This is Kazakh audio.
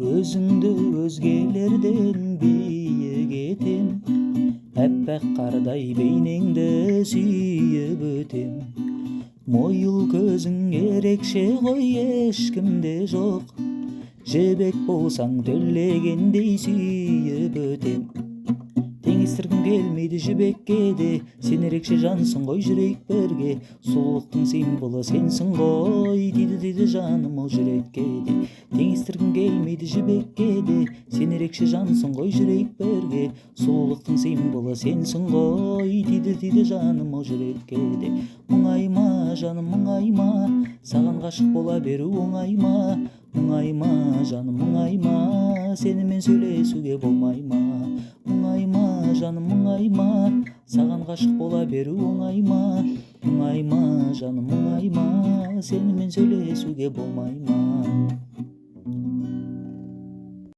Өзүңдү өзгелерден бийик этем, аппак кардай бейнеңди сүйүп өтем. Моюл көзүң эрекше кой, эчкимде жок, жебек болсаң төлөгендей сүйүп өтем. Теңестиргим келмейди жибекке де, сен эрекше жансың ғой жүректерге. Сулуулуктун символу сенсиң ғой, тиди жаным ол жүрекке де. Теңестиргим келмейди жибекке де, сен эрекше жансың ғой жүректерге. Сулуулуктун символу сенсиң ғой, тиди жаным ол жүрекке де. Мұңайма жаным мұңайма, саған ғашық бола беру оңайма. Мұңайма жаным мұңайма, сенімен сөйлесуге болмайма. Мұңайма жаным мұңайма, саған ғашық бола беру оңайма. Мұңайма жаным мұңайма, сенімен сөйлесуге болмайма.